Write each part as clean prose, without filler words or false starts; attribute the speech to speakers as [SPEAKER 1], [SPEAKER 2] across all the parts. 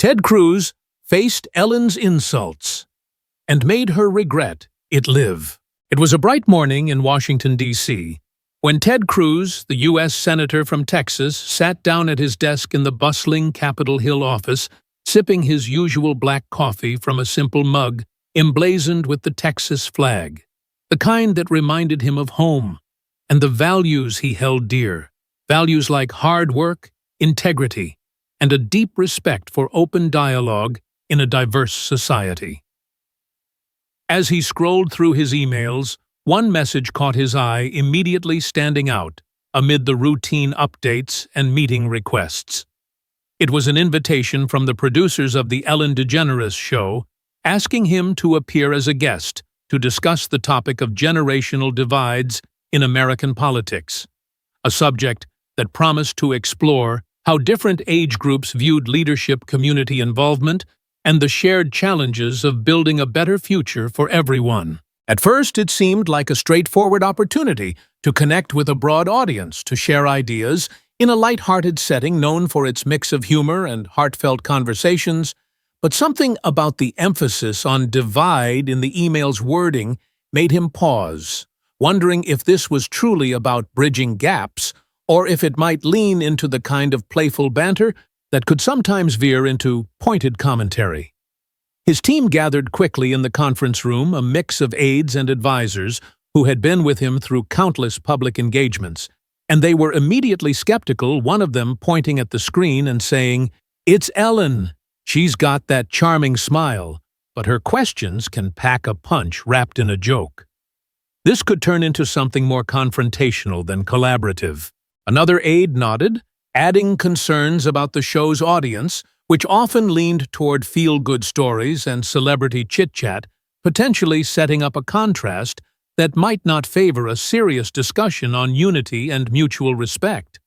[SPEAKER 1] Ted Cruz faced Ellen's insults and made her regret it live. It was a bright morning in Washington, D.C., when Ted Cruz, the U.S. Senator from Texas, sat down at his desk in the bustling Capitol Hill office, sipping his usual black coffee from a simple mug emblazoned with the Texas flag, the kind that reminded him of home and the values he held dear, values like hard work, integrity, and a deep respect for open dialogue in a diverse society. As he scrolled through his emails, one message caught his eye, immediately standing out amid the routine updates and meeting requests. It was an invitation from the producers of The Ellen DeGeneres Show, asking him to appear as a guest to discuss the topic of generational divides in American politics, a subject that promised to explore how different age groups viewed leadership, community involvement, and the shared challenges of building a better future for everyone. At first, it seemed like a straightforward opportunity to connect with a broad audience, to share ideas in a light-hearted setting known for its mix of humor and heartfelt conversations, but something about the emphasis on divide in the email's wording made him pause, wondering if this was truly about bridging gaps or if it might lean into the kind of playful banter that could sometimes veer into pointed commentary. His team gathered quickly in the conference room, a mix of aides and advisors who had been with him through countless public engagements, and they were immediately skeptical, one of them pointing at the screen and saying, "It's Ellen. She's got that charming smile, but her questions can pack a punch wrapped in a joke." This could turn into something more confrontational than collaborative. Another aide nodded, adding concerns about the show's audience, which often leaned toward feel-good stories and celebrity chit-chat, potentially setting up a contrast that might not favor a serious discussion on unity and mutual respect.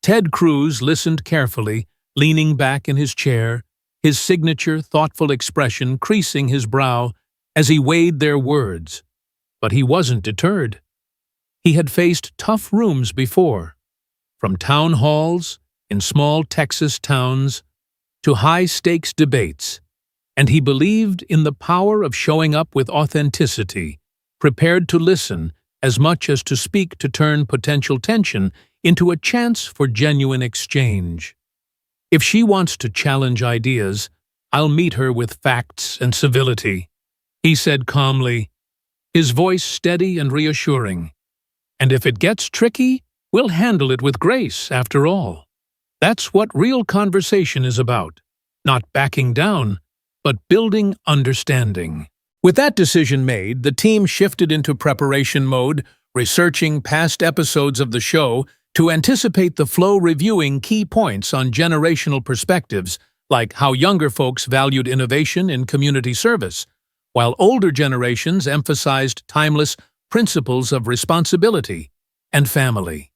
[SPEAKER 1] Ted Cruz listened carefully, leaning back in his chair, his signature thoughtful expression creasing his brow as he weighed their words. But he wasn't deterred. He had faced tough rooms before, from town halls in small Texas towns to high-stakes debates, and he believed in the power of showing up with authenticity, prepared to listen as much as to speak, to turn potential tension into a chance for genuine exchange. "If she wants to challenge ideas, I'll meet her with facts and civility," he said calmly, his voice steady and reassuring. "And if it gets tricky, we'll handle it with grace, after all. That's what real conversation is about, not backing down, but building understanding." With that decision made, the team shifted into preparation mode, researching past episodes of the show to anticipate the flow, reviewing key points on generational perspectives, like how younger folks valued innovation in community service, while older generations emphasized timeless principles of responsibility and family.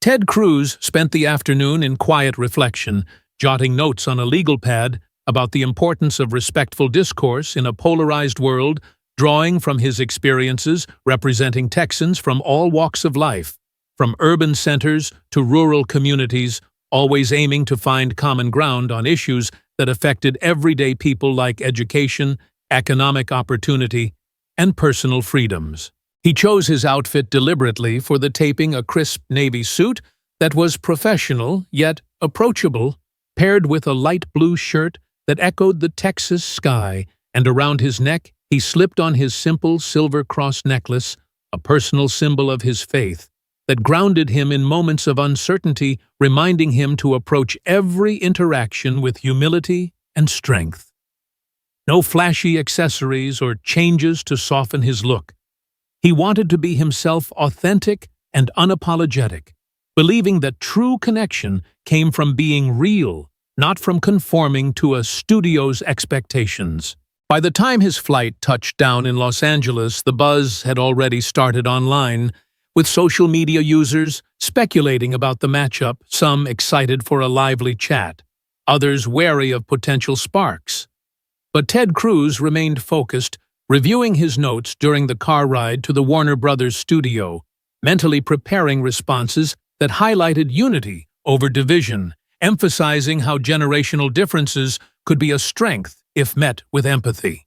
[SPEAKER 1] Ted Cruz spent the afternoon in quiet reflection, jotting notes on a legal pad about the importance of respectful discourse in a polarized world, drawing from his experiences representing Texans from all walks of life, from urban centers to rural communities, always aiming to find common ground on issues that affected everyday people like education, economic opportunity, and personal freedoms. He chose his outfit deliberately for the taping, a crisp navy suit that was professional yet approachable, paired with a light blue shirt that echoed the Texas sky, and around his neck he slipped on his simple silver cross necklace, a personal symbol of his faith, that grounded him in moments of uncertainty, reminding him to approach every interaction with humility and strength. No flashy accessories or changes to soften his look. He wanted to be himself, authentic and unapologetic, believing that true connection came from being real, not from conforming to a studio's expectations. By the time his flight touched down in Los Angeles, the buzz had already started online, with social media users speculating about the matchup, some excited for a lively chat, others wary of potential sparks. But Ted Cruz remained focused, reviewing his notes during the car ride to the Warner Brothers studio, mentally preparing responses that highlighted unity over division emphasizing how generational differences could be a strength if met with empathy.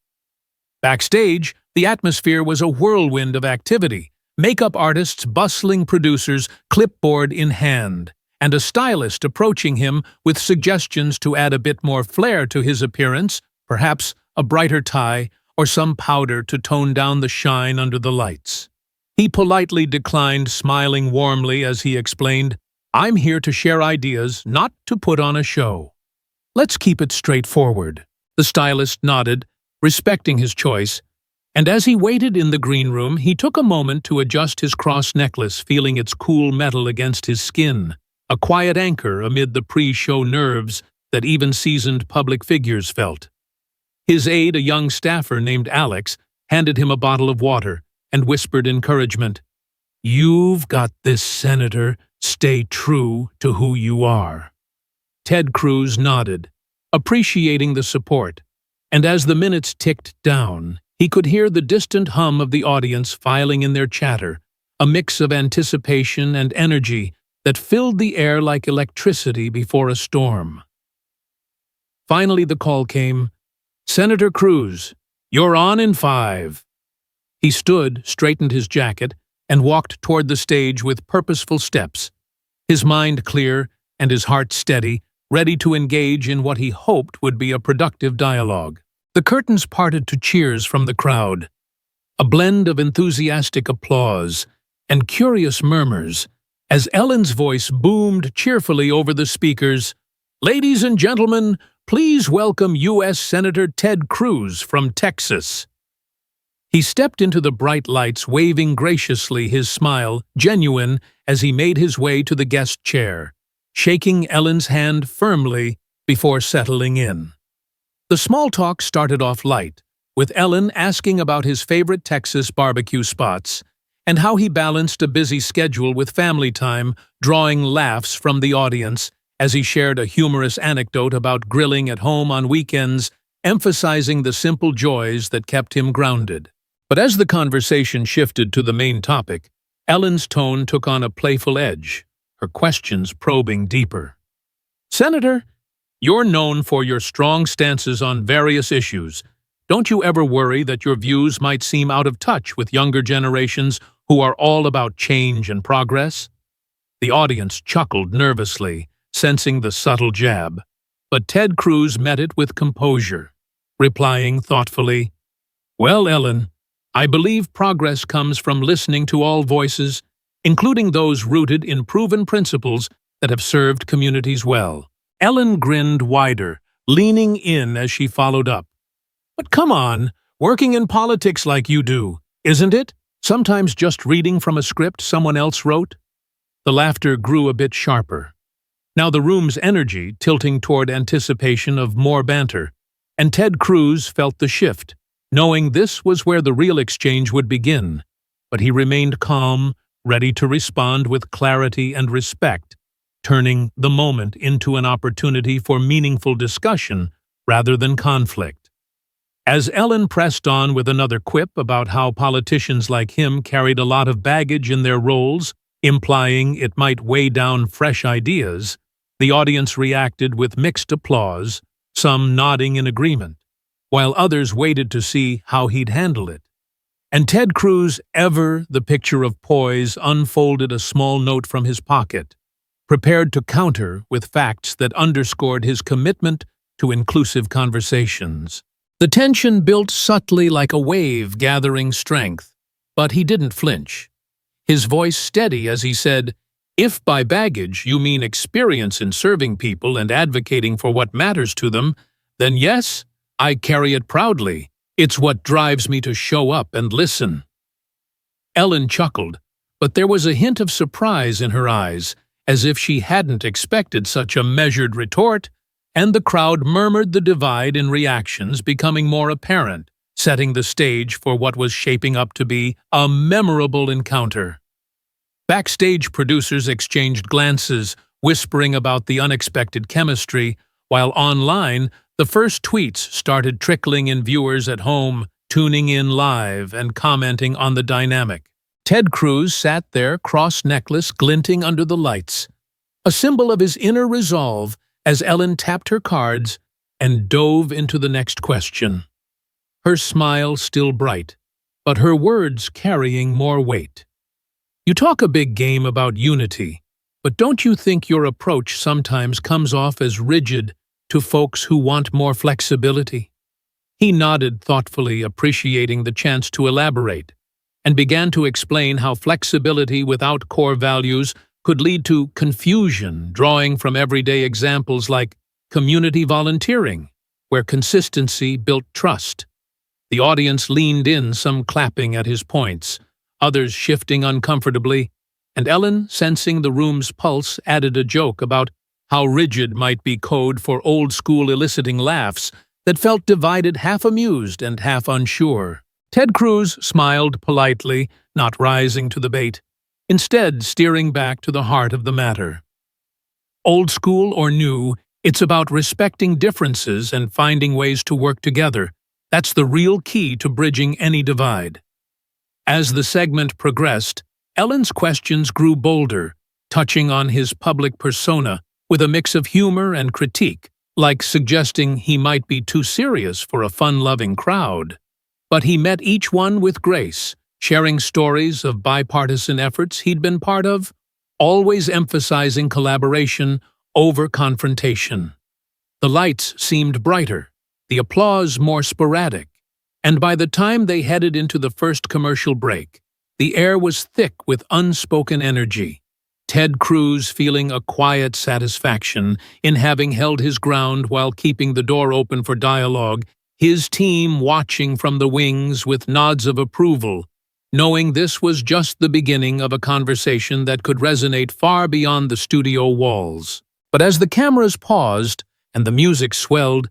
[SPEAKER 1] Backstage, the atmosphere was a whirlwind of activity, makeup artists bustling producers, clipboard in hand, and a stylist approaching him with suggestions to add a bit more flair to his appearance, perhaps a brighter tie or some powder to tone down the shine under the lights. He politely declined, smiling warmly as he explained, "I'm here to share ideas, not to put on a show. Let's keep it straightforward." The stylist nodded, respecting his choice, and as he waited in the green room, he took a moment to adjust his cross necklace, feeling its cool metal against his skin, a quiet anchor amid the pre-show nerves that even seasoned public figures felt. His aide, a young staffer named Alex, handed him a bottle of water and whispered encouragement, "You've got this, Senator. Stay true to who you are." Ted Cruz nodded, appreciating the support, and as the minutes ticked down, he could hear the distant hum of the audience filing in their chatter, a mix of anticipation and energy that filled the air like electricity before a storm. Finally, the call came, "Senator Cruz, you're on in 5. He stood, straightened his jacket, and walked toward the stage with purposeful steps, his mind clear and his heart steady, ready to engage in what he hoped would be a productive dialogue. The curtains parted to cheers from the crowd, a blend of enthusiastic applause and curious murmurs, as Ellen's voice boomed cheerfully over the speakers. "Ladies and gentlemen, please welcome U.S. Senator Ted Cruz from Texas." He stepped into the bright lights, waving graciously, his smile genuine as he made his way to the guest chair, shaking Ellen's hand firmly before settling in. The small talk started off light, with Ellen asking about his favorite Texas barbecue spots and how he balanced a busy schedule with family time, drawing laughs from the audience as he shared a humorous anecdote about grilling at home on weekends, emphasizing the simple joys that kept him grounded. But as the conversation shifted to the main topic, Ellen's tone took on a playful edge, her questions probing deeper. "Senator, you're known for your strong stances on various issues. Don't you ever worry that your views might seem out of touch with younger generations who are all about change and progress?" The audience chuckled nervously, sensing the subtle jab, but Ted Cruz met it with composure, replying thoughtfully, "Well, Ellen, I believe progress comes from listening to all voices, including those rooted in proven principles that have served communities well." Ellen grinned wider, leaning in as she followed up. "But come on, working in politics like you do, isn't it sometimes just reading from a script someone else wrote?" The laughter grew a bit sharper, now the room's energy tilting toward anticipation of more banter, and Ted Cruz felt the shift, knowing this was where the real exchange would begin. But he remained calm, ready to respond with clarity and respect, turning the moment into an opportunity for meaningful discussion rather than conflict. As Ellen pressed on with another quip about how politicians like him carried a lot of baggage in their roles, implying it might weigh down fresh ideas, the audience reacted with mixed applause, some nodding in agreement, while others waited to see how he'd handle it. And Ted Cruz, ever the picture of poise, unfolded a small note from his pocket, prepared to counter with facts that underscored his commitment to inclusive conversations. The tension built subtly like a wave gathering strength, but he didn't flinch, his voice steady as he said, "If by baggage you mean experience in serving people and advocating for what matters to them, then yes, I carry it proudly. It's what drives me to show up and listen." Ellen chuckled, but there was a hint of surprise in her eyes, as if she hadn't expected such a measured retort, and the crowd murmured, the divide in reactions becoming more apparent, setting the stage for what was shaping up to be a memorable encounter. Backstage, producers exchanged glances, whispering about the unexpected chemistry, while online, the first tweets started trickling in, viewers at home tuning in live and commenting on the dynamic. Ted Cruz sat there, cross necklace glinting under the lights, a symbol of his inner resolve as Ellen tapped her cards and dove into the next question. Her smile still bright, but her words carrying more weight. You talk a big game about unity, but don't you think your approach sometimes comes off as rigid to folks who want more flexibility? He nodded thoughtfully, appreciating the chance to elaborate, and began to explain how flexibility without core values could lead to confusion, drawing from everyday examples like community volunteering, where consistency built trust. The audience leaned in, some clapping at his points, others shifting uncomfortably, and Ellen, sensing the room's pulse, added a joke about how rigid might be code for old school, eliciting laughs that felt divided, half amused and half unsure. Ted Cruz smiled politely, not rising to the bait, instead steering back to the heart of the matter. Old school or new, it's about respecting differences and finding ways to work together. That's the real key to bridging any divide. As the segment progressed, Ellen's questions grew bolder, touching on his public persona with a mix of humor and critique, like suggesting he might be too serious for a fun-loving crowd. But he met each one with grace, sharing stories of bipartisan efforts he'd been part of, always emphasizing collaboration over confrontation. The lights seemed brighter, the applause more sporadic, and by the time they headed into the first commercial break, the air was thick with unspoken energy. Ted Cruz feeling a quiet satisfaction in having held his ground while keeping the door open for dialogue, his team watching from the wings with nods of approval, knowing this was just the beginning of a conversation that could resonate far beyond the studio walls. But as the cameras paused and the music swelled,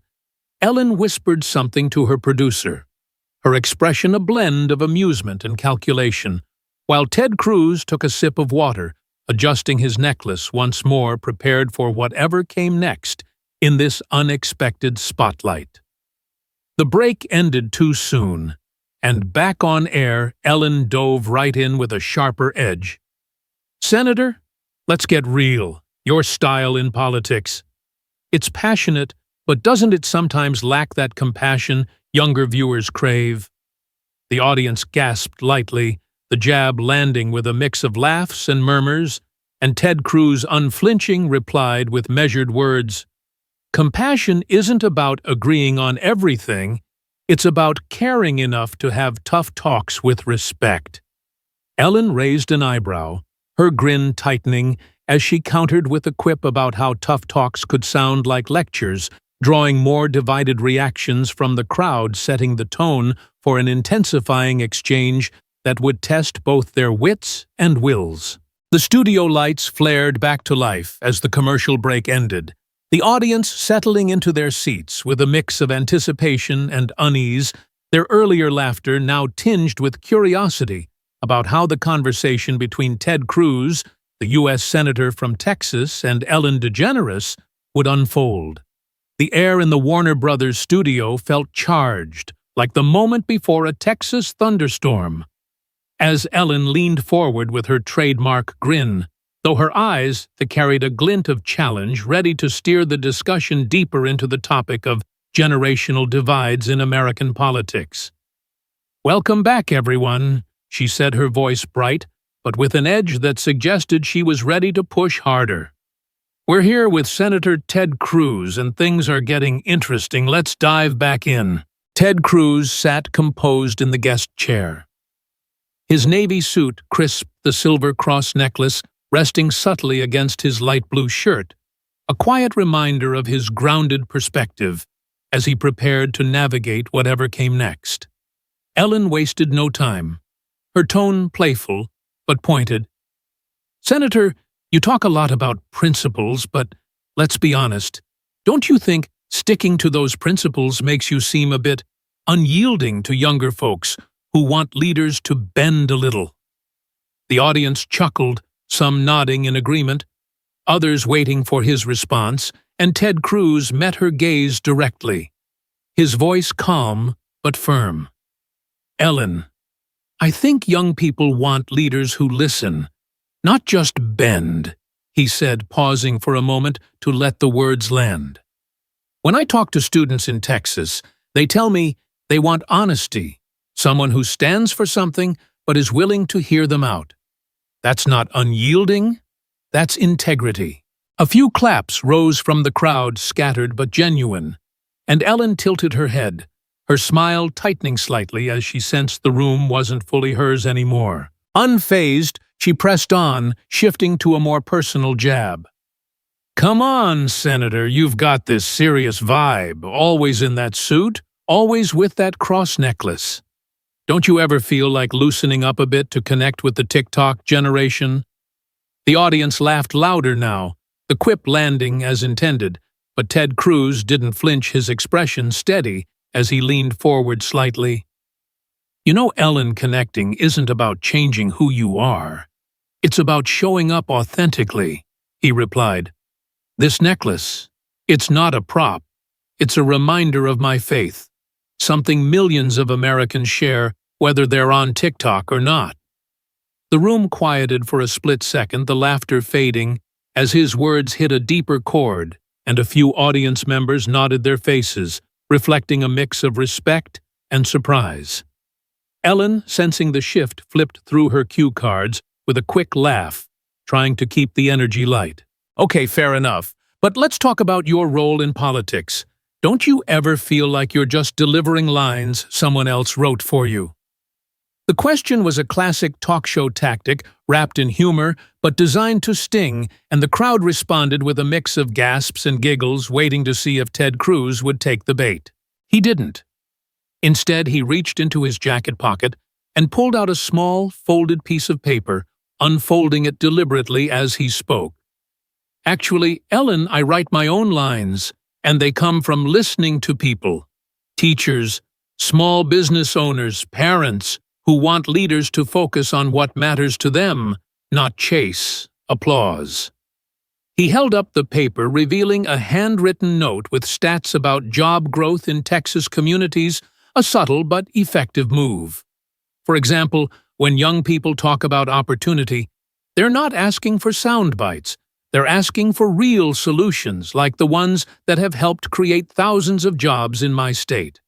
[SPEAKER 1] Ellen whispered something to her producer, her expression a blend of amusement and calculation, while Ted Cruz took a sip of water, adjusting his necklace once more, prepared for whatever came next in this unexpected spotlight. The break ended too soon, and back on air, Ellen dove right in with a sharper edge. "Senator, let's get real. Your style in politics. It's passionate, but doesn't it sometimes lack that compassion younger viewers crave?" The audience gasped lightly, the jab landing with a mix of laughs and murmurs, and Ted Cruz, unflinching, replied with measured words, "Compassion isn't about agreeing on everything, it's about caring enough to have tough talks with respect." Ellen raised an eyebrow, her grin tightening as she countered with a quip about how tough talks could sound like lectures, drawing more divided reactions from the crowd, setting the tone for an intensifying exchange that would test both their wits and wills. The studio lights flared back to life as the commercial break ended, the audience settling into their seats with a mix of anticipation and unease, their earlier laughter now tinged with curiosity about how the conversation between Ted Cruz, the U.S. Senator from Texas, and Ellen DeGeneres would unfold. The air in the Warner Brothers studio felt charged, like the moment before a Texas thunderstorm. As Ellen leaned forward with her trademark grin, though her eyes that carried a glint of challenge, ready to steer the discussion deeper into the topic of generational divides in American politics. "Welcome back, everyone," she said, her voice bright, but with an edge that suggested she was ready to push harder. "We're here with Senator Ted Cruz, and things are getting interesting. Let's dive back in." Ted Cruz sat composed in the guest chair. His navy suit crisped, the silver cross necklace resting subtly against his light blue shirt, a quiet reminder of his grounded perspective as he prepared to navigate whatever came next. Ellen wasted no time, her tone playful but pointed. "Senator, you talk a lot about principles, but let's be honest, don't you think sticking to those principles makes you seem a bit unyielding to younger folks who want leaders to bend a little?" The audience chuckled, some nodding in agreement, others waiting for his response, and Ted Cruz met her gaze directly, his voice calm but firm. "Ellen, I think young people want leaders who listen, not just bend," he said, pausing for a moment to let the words land. When I talk to students in Texas, they tell me they want honesty, someone who stands for something but is willing to hear them out. That's not unyielding, that's integrity. A few claps rose from the crowd, scattered but genuine, and Ellen tilted her head, her smile tightening slightly as she sensed the room wasn't fully hers anymore. Unfazed, she pressed on, shifting to a more personal jab. "Come on, Senator, you've got this serious vibe, always in that suit, always with that cross necklace. Don't you ever feel like loosening up a bit to connect with the TikTok generation?" The audience laughed louder now, the quip landing as intended, but Ted Cruz didn't flinch, his expression steady as he leaned forward slightly. "You know, Ellen, connecting isn't about changing who you are. It's about showing up authentically," he replied. "This necklace, it's not a prop. It's a reminder of my faith, something millions of Americans share, whether they're on TikTok or not." The room quieted for a split second, the laughter fading as his words hit a deeper chord, and a few audience members nodded their faces, reflecting a mix of respect and surprise. Ellen, sensing the shift, flipped through her cue cards with a quick laugh, trying to keep the energy light. "Okay, fair enough, but let's talk about your role in politics. Don't you ever feel like you're just delivering lines someone else wrote for you?" The question was a classic talk show tactic, wrapped in humor, but designed to sting, and the crowd responded with a mix of gasps and giggles, waiting to see if Ted Cruz would take the bait. He didn't. Instead, he reached into his jacket pocket and pulled out a small, folded piece of paper, unfolding it deliberately as he spoke. "Actually, Ellen, I write my own lines, and they come from listening to people. Teachers, small business owners, parents, who want leaders to focus on what matters to them, not chase applause." He held up the paper, revealing a handwritten note with stats about job growth in Texas communities, a subtle but effective move. For example, when young people talk about opportunity, they're not asking for sound bites. They're asking for real solutions, like the ones that have helped create thousands of jobs in my state.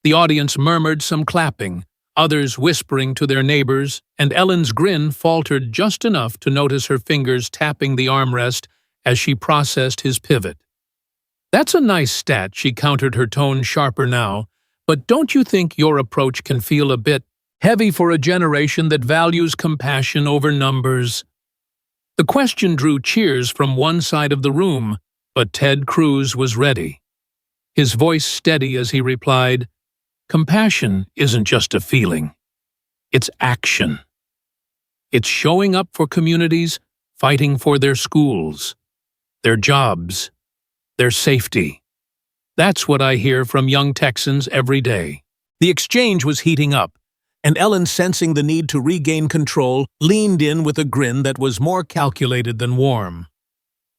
[SPEAKER 1] The audience murmured some clapping, others whispering to their neighbors, and Ellen's grin faltered just enough to notice her fingers tapping the armrest as she processed his pivot. "That's a nice stat," she countered, her tone sharper now, "but don't you think your approach can feel a bit heavy for a generation that values compassion over numbers?" The question drew cheers from one side of the room, but Ted Cruz was ready. His voice steady as he replied, "Compassion isn't just a feeling. It's action. It's showing up for communities, fighting for their schools, their jobs, their safety. That's what I hear from young Texans every day." The exchange was heating up, and Ellen, sensing the need to regain control, leaned in with a grin that was more calculated than warm.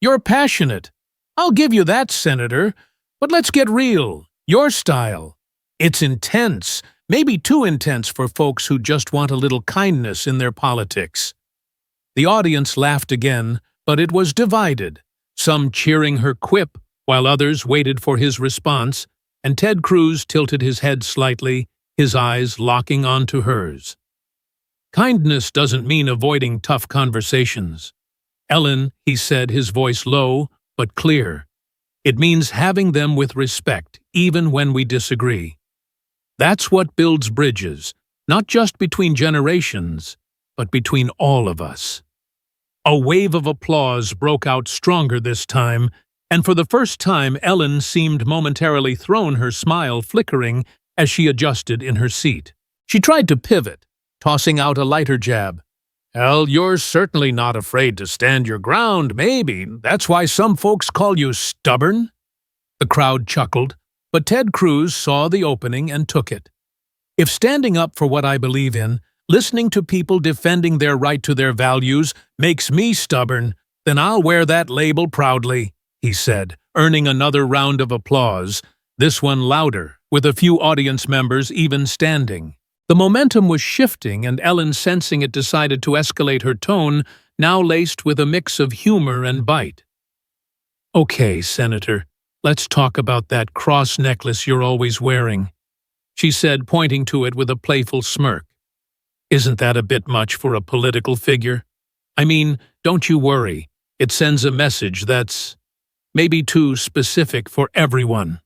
[SPEAKER 1] "You're passionate. I'll give you that, Senator. But let's get real. Your style. It's intense, maybe too intense for folks who just want a little kindness in their politics." The audience laughed again, but it was divided, some cheering her quip while others waited for his response, and Ted Cruz tilted his head slightly, his eyes locking onto hers. "Kindness doesn't mean avoiding tough conversations, Ellen," he said, his voice low but clear. "It means having them with respect, even when we disagree. That's what builds bridges, not just between generations, but between all of us." A wave of applause broke out, stronger this time, and for the first time Ellen seemed momentarily thrown, her smile flickering as she adjusted in her seat. She tried to pivot, tossing out a lighter jab. "Well, you're certainly not afraid to stand your ground, maybe. That's why some folks call you stubborn." The crowd chuckled, but Ted Cruz saw the opening and took it. "If standing up for what I believe in, listening to people defending their right to their values, makes me stubborn, then I'll wear that label proudly," he said, earning another round of applause, this one louder, with a few audience members even standing. The momentum was shifting, and Ellen, sensing it, decided to escalate her tone, now laced with a mix of humor and bite. "Okay, Senator, let's talk about that cross necklace you're always wearing," she said, pointing to it with a playful smirk. "Isn't that a bit much for a political figure? I mean, don't you worry. It sends a message that's maybe too specific for everyone."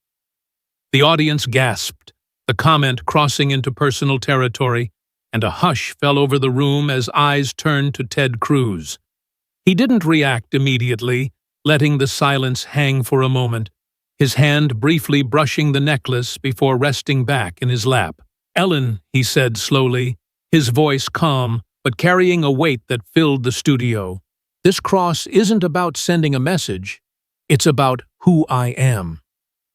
[SPEAKER 1] The audience gasped, the comment crossing into personal territory, and a hush fell over the room as eyes turned to Ted Cruz. He didn't react immediately, letting the silence hang for a moment, his hand briefly brushing the necklace before resting back in his lap. "Ellen," he said slowly, his voice calm but carrying a weight that filled the studio, "this cross isn't about sending a message. It's about who I am.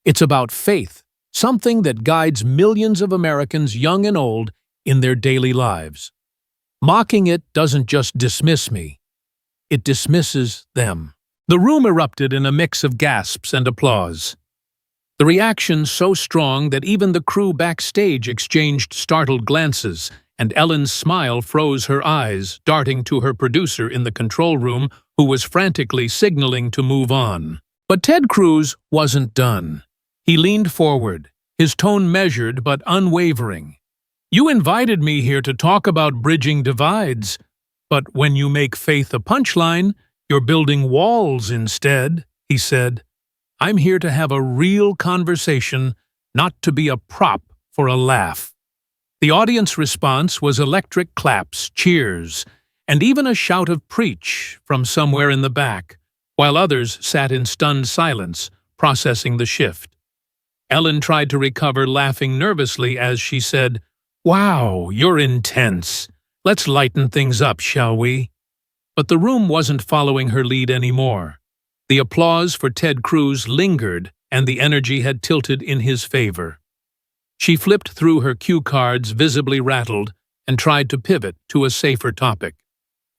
[SPEAKER 1] It's about faith, something that guides millions of Americans, young and old, in their daily lives. Mocking it doesn't just dismiss me. It dismisses them." The room erupted in a mix of gasps and applause. The reaction so strong that even the crew backstage exchanged startled glances, and Ellen's smile froze her eyes, darting to her producer in the control room, who was frantically signaling to move on. But Ted Cruz wasn't done. He leaned forward, his tone measured but unwavering. "You invited me here to talk about bridging divides, but when you make faith a punchline, you're building walls instead," he said. "I'm here to have a real conversation, not to be a prop for a laugh." The audience response was electric claps, cheers, and even a shout of "preach" from somewhere in the back, while others sat in stunned silence, processing the shift. Ellen tried to recover, laughing nervously as she said, "Wow, you're intense. Let's lighten things up, shall we?" But the room wasn't following her lead anymore. The applause for Ted Cruz lingered, and the energy had tilted in his favor. She flipped through her cue cards, visibly rattled, and tried to pivot to a safer topic.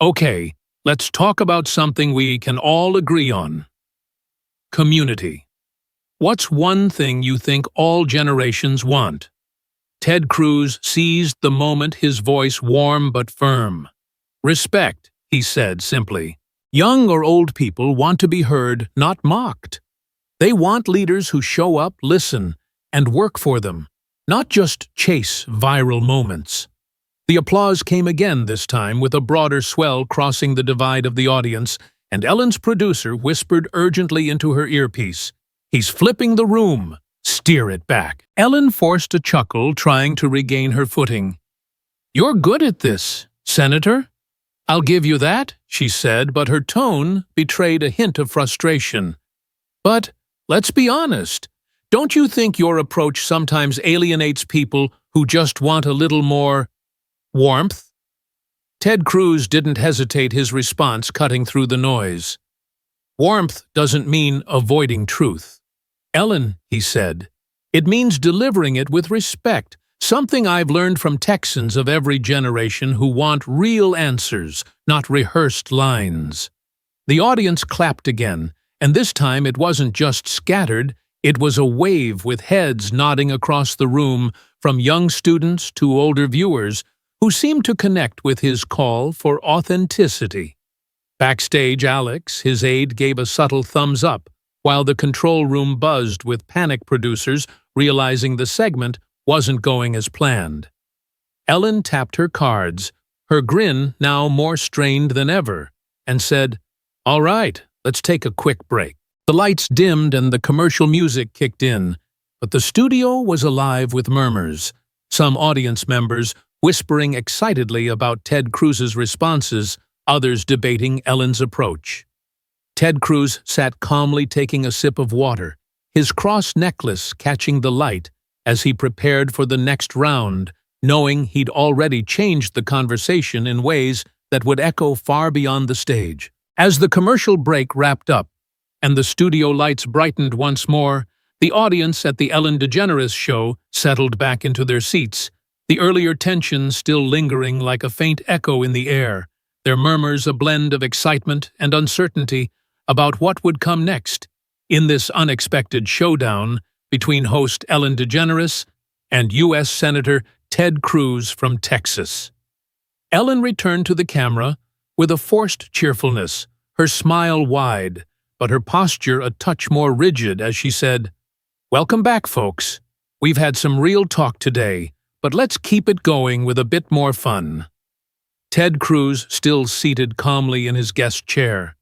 [SPEAKER 1] "Okay, let's talk about something we can all agree on. Community. What's one thing you think all generations want?" Ted Cruz seized the moment, his voice warm but firm. "Respect," he said simply. "Young or old people want to be heard, not mocked. They want leaders who show up, listen, and work for them, not just chase viral moments." The applause came again this time, with a broader swell crossing the divide of the audience, and Ellen's producer whispered urgently into her earpiece, "He's flipping the room. Steer it back." Ellen forced a chuckle, trying to regain her footing. "You're good at this, Senator. I'll give you that," she said, but her tone betrayed a hint of frustration. "But let's be honest. Don't you think your approach sometimes alienates people who just want a little more warmth?" Ted Cruz didn't hesitate, his response cutting through the noise. "Warmth doesn't mean avoiding truth, Ellen," he said. "It means delivering it with respect, something I've learned from Texans of every generation who want real answers, not rehearsed lines." The audience clapped again, and this time it wasn't just scattered, it was a wave with heads nodding across the room, from young students to older viewers, who seemed to connect with his call for authenticity. Backstage, Alex, his aide, gave a subtle thumbs up, while the control room buzzed with panic producers, realizing the segment wasn't going as planned. Ellen tapped her cards, her grin now more strained than ever, and said, "All right, let's take a quick break." The lights dimmed and the commercial music kicked in, but the studio was alive with murmurs, some audience members whispering excitedly about Ted Cruz's responses, others debating Ellen's approach. Ted Cruz sat calmly taking a sip of water, his cross necklace catching the light as he prepared for the next round, knowing he'd already changed the conversation in ways that would echo far beyond the stage. As the commercial break wrapped up and the studio lights brightened once more, the audience at the Ellen DeGeneres show settled back into their seats, the earlier tension still lingering like a faint echo in the air, their murmurs a blend of excitement and uncertainty about what would come next in this unexpected showdown between host Ellen DeGeneres and U.S. Senator Ted Cruz from Texas. Ellen returned to the camera, with a forced cheerfulness, her smile wide, but her posture a touch more rigid as she said, "Welcome back, folks. We've had some real talk today, but let's keep it going with a bit more fun." Ted Cruz still seated calmly in his guest chair,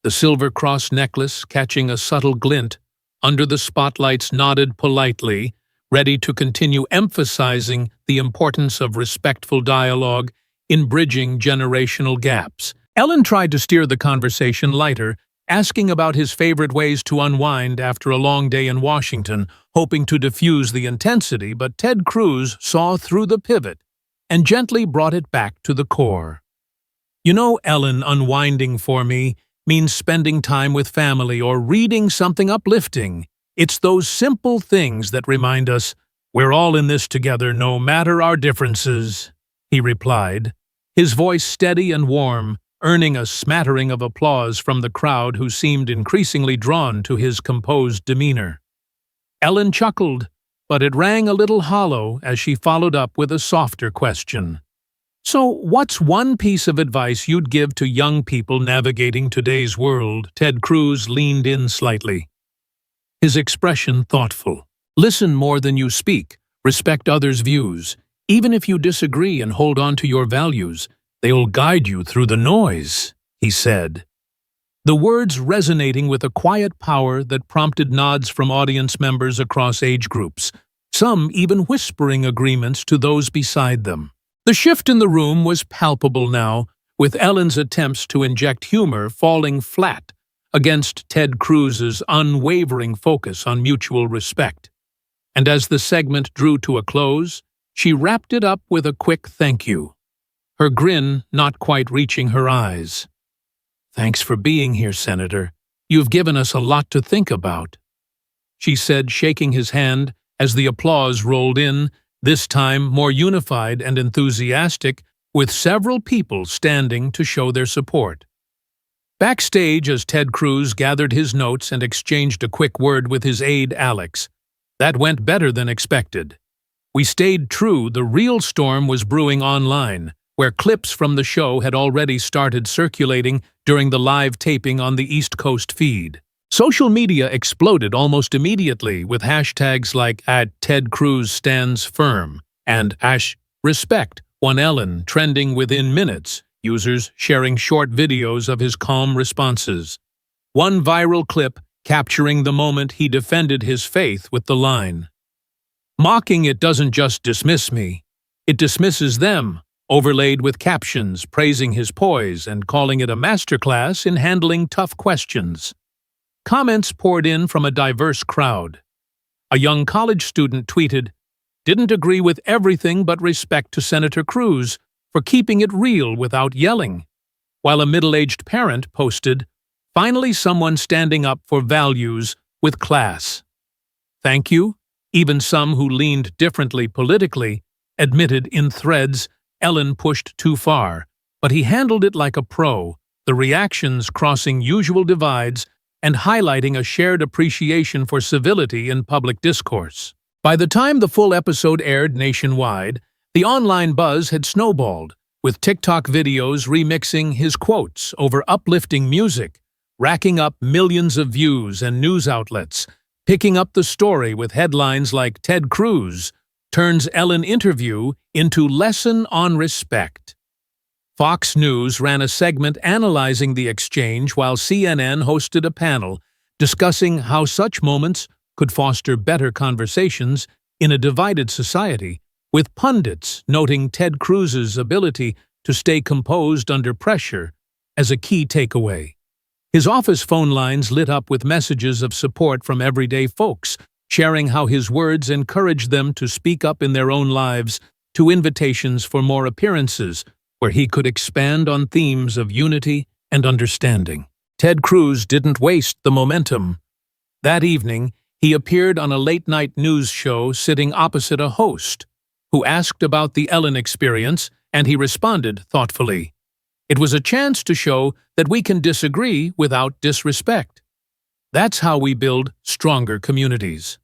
[SPEAKER 1] the silver cross necklace catching a subtle glint under the spotlights, nodded politely, ready to continue emphasizing the importance of respectful dialogue in bridging generational gaps. Ellen tried to steer the conversation lighter, asking about his favorite ways to unwind after a long day in Washington, hoping to diffuse the intensity, but Ted Cruz saw through the pivot and gently brought it back to the core. "You know, Ellen, unwinding for me means spending time with family or reading something uplifting. It's those simple things that remind us we're all in this together no matter our differences," he replied, his voice steady and warm, earning a smattering of applause from the crowd who seemed increasingly drawn to his composed demeanor. Ellen chuckled, but it rang a little hollow as she followed up with a softer question. "So, what's one piece of advice you'd give to young people navigating today's world?" Ted Cruz leaned in slightly, his expression thoughtful. "Listen more than you speak, respect others' views. Even if you disagree and hold on to your values, they'll guide you through the noise," he said, the words resonating with a quiet power that prompted nods from audience members across age groups, some even whispering agreements to those beside them. The shift in the room was palpable now, with Ellen's attempts to inject humor falling flat against Ted Cruz's unwavering focus on mutual respect. And as the segment drew to a close, she wrapped it up with a quick thank you, her grin not quite reaching her eyes. "Thanks for being here, Senator. You've given us a lot to think about," she said, shaking his hand as the applause rolled in, this time more unified and enthusiastic, with several people standing to show their support. Backstage, as Ted Cruz gathered his notes and exchanged a quick word with his aide Alex, that went better than expected. We stayed true, the real storm was brewing online, where clips from the show had already started circulating during the live taping on the East Coast feed. Social media exploded almost immediately, with hashtags like @TedCruzStandsFirm and #RespectOneEllen trending within minutes, users sharing short videos of his calm responses. One viral clip capturing the moment he defended his faith with the line, "Mocking it doesn't just dismiss me, it dismisses them," overlaid with captions praising his poise and calling it a masterclass in handling tough questions. Comments poured in from a diverse crowd. A young college student tweeted, "Didn't agree with everything but respect to Senator Cruz for keeping it real without yelling," while a middle-aged parent posted, "Finally someone standing up for values with class." "Thank you," even some who leaned differently politically admitted in threads Ellen pushed too far, but he handled it like a pro, the reactions crossing usual divides and highlighting a shared appreciation for civility in public discourse. By the time the full episode aired nationwide, the online buzz had snowballed, with TikTok videos remixing his quotes over uplifting music, racking up millions of views, and news outlets picking up the story with headlines like "Ted Cruz turns Ellen interview into lesson on respect." Fox News ran a segment analyzing the exchange, while CNN hosted a panel discussing how such moments could foster better conversations in a divided society, with pundits noting Ted Cruz's ability to stay composed under pressure as a key takeaway. His office phone lines lit up with messages of support from everyday folks, sharing how his words encouraged them to speak up in their own lives, to invitations for more appearances, where he could expand on themes of unity and understanding. Ted Cruz didn't waste the momentum. That evening, he appeared on a late-night news show sitting opposite a host, who asked about the Ellen experience, and he responded thoughtfully. It was a chance to show that we can disagree without disrespect. That's how we build stronger communities.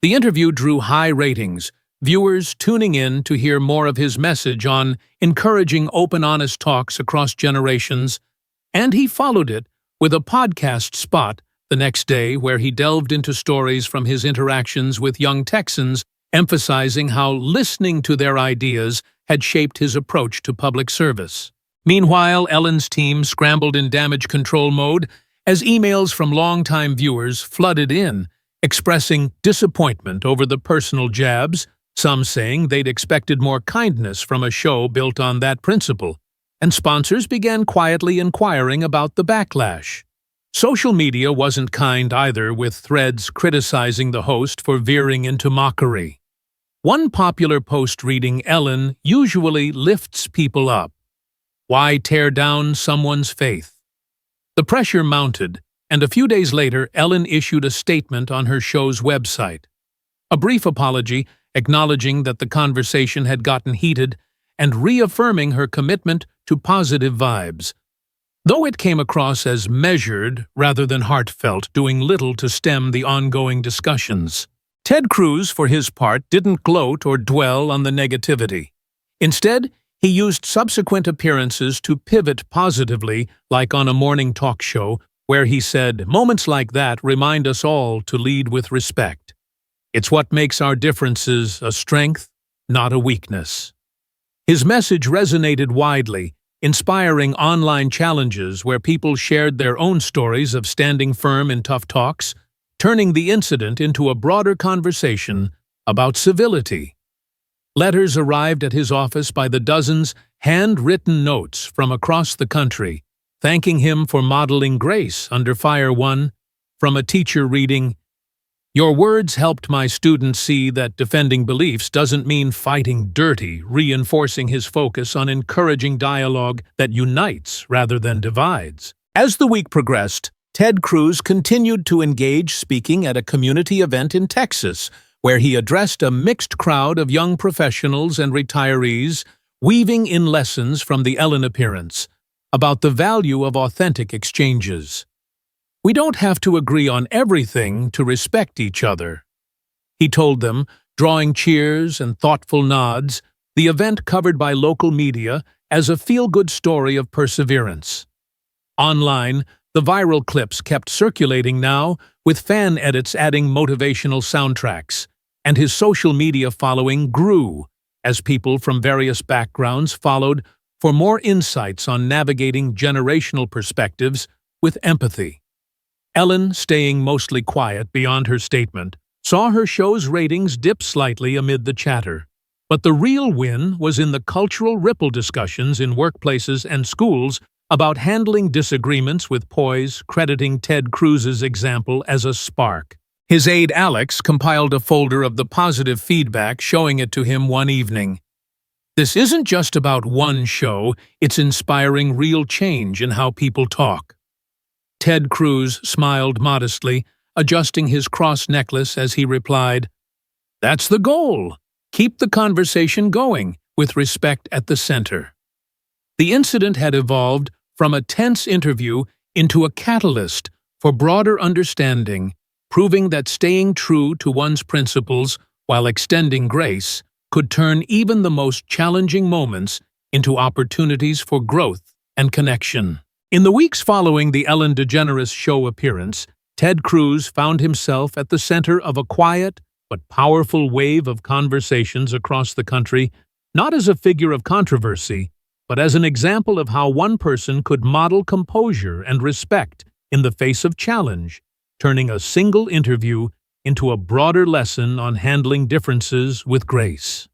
[SPEAKER 1] The interview drew high ratings, viewers tuning in to hear more of his message on encouraging open, honest talks across generations, and he followed it with a podcast spot the next day where he delved into stories from his interactions with young Texans, emphasizing how listening to their ideas had shaped his approach to public service. Meanwhile, Ellen's team scrambled in damage control mode as emails from longtime viewers flooded in, expressing disappointment over the personal jabs, some saying they'd expected more kindness from a show built on that principle, and sponsors began quietly inquiring about the backlash. Social media wasn't kind either, with threads criticizing the host for veering into mockery. One popular post reading, "Ellen usually lifts people up. Why tear down someone's faith?" The pressure mounted, and a few days later, Ellen issued a statement on her show's website. A brief apology, acknowledging that the conversation had gotten heated, and reaffirming her commitment to positive vibes. Though it came across as measured rather than heartfelt, doing little to stem the ongoing discussions. Ted Cruz, for his part, didn't gloat or dwell on the negativity. Instead, he used subsequent appearances to pivot positively, like on a morning talk show, where he said, "Moments like that remind us all to lead with respect. It's what makes our differences a strength, not a weakness." His message resonated widely, inspiring online challenges where people shared their own stories of standing firm in tough talks, turning the incident into a broader conversation about civility. Letters arrived at his office by the dozens, handwritten notes from across the country, thanking him for modeling grace under fire. One from a teacher reading, "Your words helped my students see that defending beliefs doesn't mean fighting dirty," reinforcing his focus on encouraging dialogue that unites rather than divides. As the week progressed, Ted Cruz continued to engage, speaking at a community event in Texas, where he addressed a mixed crowd of young professionals and retirees, weaving in lessons from the Ellen appearance about the value of authentic exchanges. "We don't have to agree on everything to respect each other," he told them, drawing cheers and thoughtful nods, the event covered by local media as a feel-good story of perseverance. Online, the viral clips kept circulating now, with fan edits adding motivational soundtracks, and his social media following grew as people from various backgrounds followed for more insights on navigating generational perspectives with empathy. Ellen, staying mostly quiet beyond her statement, saw her show's ratings dip slightly amid the chatter. But the real win was in the cultural ripple discussions in workplaces and schools about handling disagreements with poise, crediting Ted Cruz's example as a spark. His aide Alex compiled a folder of the positive feedback, showing it to him one evening. "This isn't just about one show, it's inspiring real change in how people talk." Ted Cruz smiled modestly, adjusting his cross necklace as he replied, "That's the goal. Keep the conversation going, with respect at the center." The incident had evolved from a tense interview into a catalyst for broader understanding, proving that staying true to one's principles while extending grace could turn even the most challenging moments into opportunities for growth and connection. In the weeks following the Ellen DeGeneres show appearance, Ted Cruz found himself at the center of a quiet but powerful wave of conversations across the country, not as a figure of controversy, but as an example of how one person could model composure and respect in the face of challenge, turning a single interview into a broader lesson on handling differences with grace.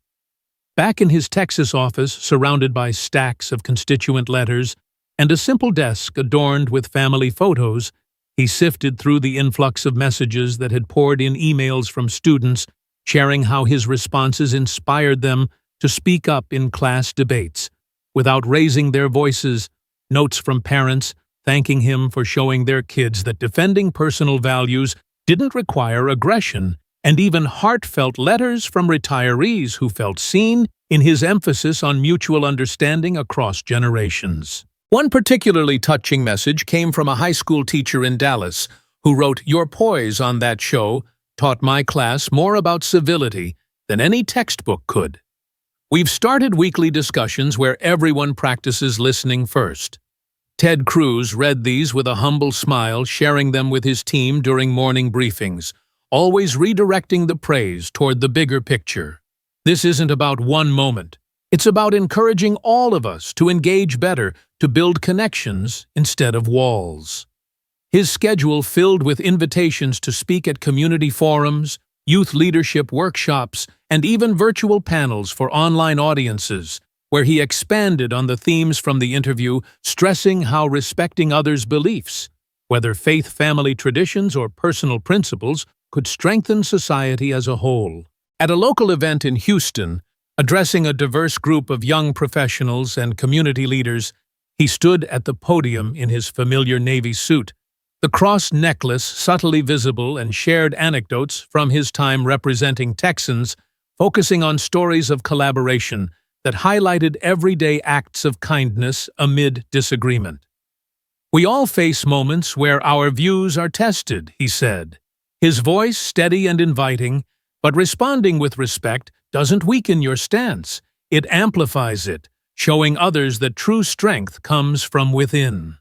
[SPEAKER 1] Back in his Texas office, surrounded by stacks of constituent letters and a simple desk adorned with family photos, he sifted through the influx of messages that had poured in, emails from students sharing how his responses inspired them to speak up in class debates without raising their voices, notes from parents thanking him for showing their kids that defending personal values didn't require aggression, and even heartfelt letters from retirees who felt seen in his emphasis on mutual understanding across generations. One particularly touching message came from a high school teacher in Dallas who wrote, "Your poise on that show taught my class more about civility than any textbook could. We've started weekly discussions where everyone practices listening first. Ted Cruz read these with a humble smile, sharing them with his team during morning briefings, always redirecting the praise toward the bigger picture. This isn't about one moment. It's about encouraging all of us to engage better, to build connections instead of walls. His schedule filled with invitations to speak at community forums, youth leadership workshops, and even virtual panels for online audiences, where he expanded on the themes from the interview, stressing how respecting others' beliefs, whether faith, family traditions, or personal principles, could strengthen society as a whole. At a local event in Houston, addressing a diverse group of young professionals and community leaders, he stood at the podium in his familiar navy suit, the cross necklace subtly visible, and shared anecdotes from his time representing Texans, focusing on stories of collaboration that highlighted everyday acts of kindness amid disagreement. "We all face moments where our views are tested," he said, his voice steady and inviting, but responding with respect doesn't weaken your stance, it amplifies it, showing others that true strength comes from within.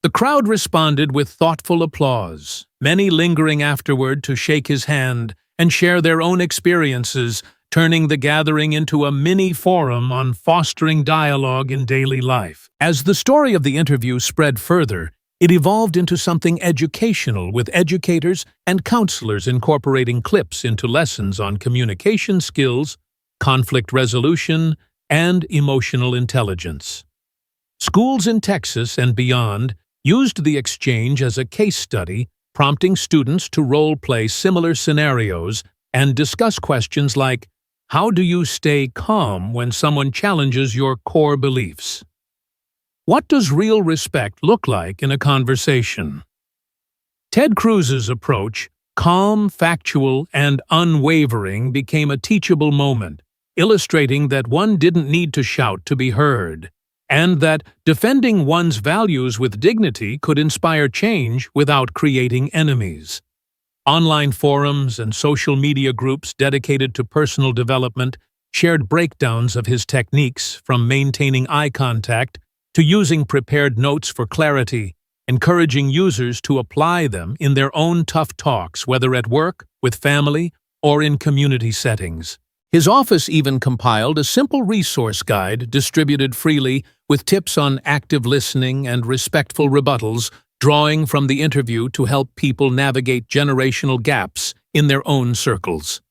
[SPEAKER 1] The crowd responded with thoughtful applause, many lingering afterward to shake his hand and share their own experiences, turning the gathering into a mini forum on fostering dialogue in daily life. As the story of the interview spread further, it evolved into something educational, with educators and counselors incorporating clips into lessons on communication skills, conflict resolution, and emotional intelligence. Schools in Texas and beyond used the exchange as a case study, prompting students to role-play similar scenarios and discuss questions like, how do you stay calm when someone challenges your core beliefs? What does real respect look like in a conversation? Ted Cruz's approach, calm, factual, and unwavering, became a teachable moment, illustrating that one didn't need to shout to be heard, and that defending one's values with dignity could inspire change without creating enemies. Online forums and social media groups dedicated to personal development shared breakdowns of his techniques, from maintaining eye contact to using prepared notes for clarity, encouraging users to apply them in their own tough talks, whether at work, with family, or in community settings. His office even compiled a simple resource guide distributed freely with tips on active listening and respectful rebuttals, drawing from the interview to help people navigate generational gaps in their own circles.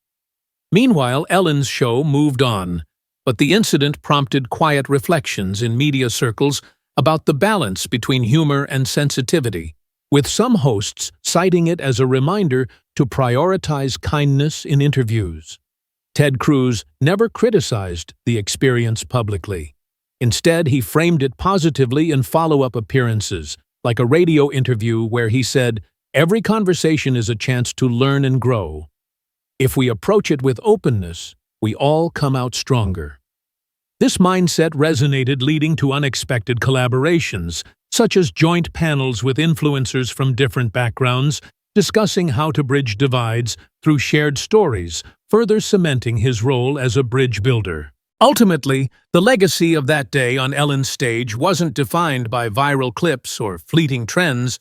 [SPEAKER 1] Meanwhile, Ellen's show moved on, but the incident prompted quiet reflections in media circles about the balance between humor and sensitivity, with some hosts citing it as a reminder to prioritize kindness in interviews. Ted Cruz never criticized the experience publicly. Instead, he framed it positively in follow-up appearances, like a radio interview where he said, "Every conversation is a chance to learn and grow. If we approach it with openness, we all come out stronger." This mindset resonated, leading to unexpected collaborations, such as joint panels with influencers from different backgrounds, discussing how to bridge divides through shared stories, further cementing his role as a bridge builder. Ultimately, the legacy of that day on Ellen's stage wasn't defined by viral clips or fleeting trends,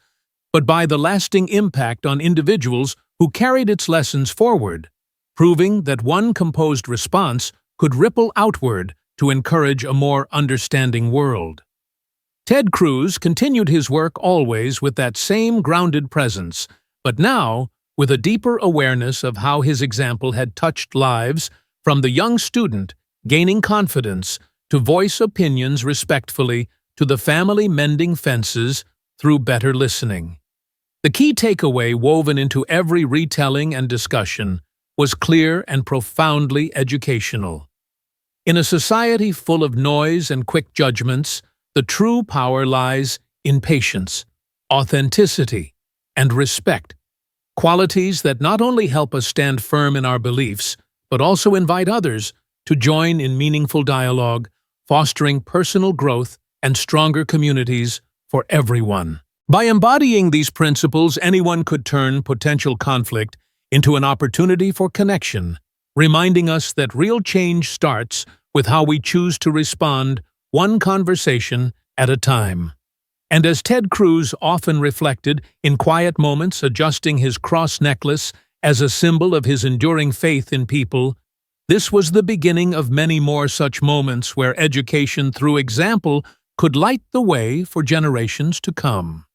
[SPEAKER 1] but by the lasting impact on individuals who carried its lessons forward, proving that one composed response could ripple outward to encourage a more understanding world. Ted Cruz continued his work always with that same grounded presence, but now with a deeper awareness of how his example had touched lives, from the young student gaining confidence to voice opinions respectfully, to the family mending fences through better listening. The key takeaway woven into every retelling and discussion was clear and profoundly educational. In a society full of noise and quick judgments, the true power lies in patience, authenticity, and respect, qualities that not only help us stand firm in our beliefs, but also invite others to join in meaningful dialogue, fostering personal growth and stronger communities for everyone. By embodying these principles, anyone could turn potential conflict into an opportunity for connection, reminding us that real change starts with how we choose to respond, one conversation at a time. And as Ted Cruz often reflected, in quiet moments adjusting his cross necklace as a symbol of his enduring faith in people, this was the beginning of many more such moments where education through example could light the way for generations to come.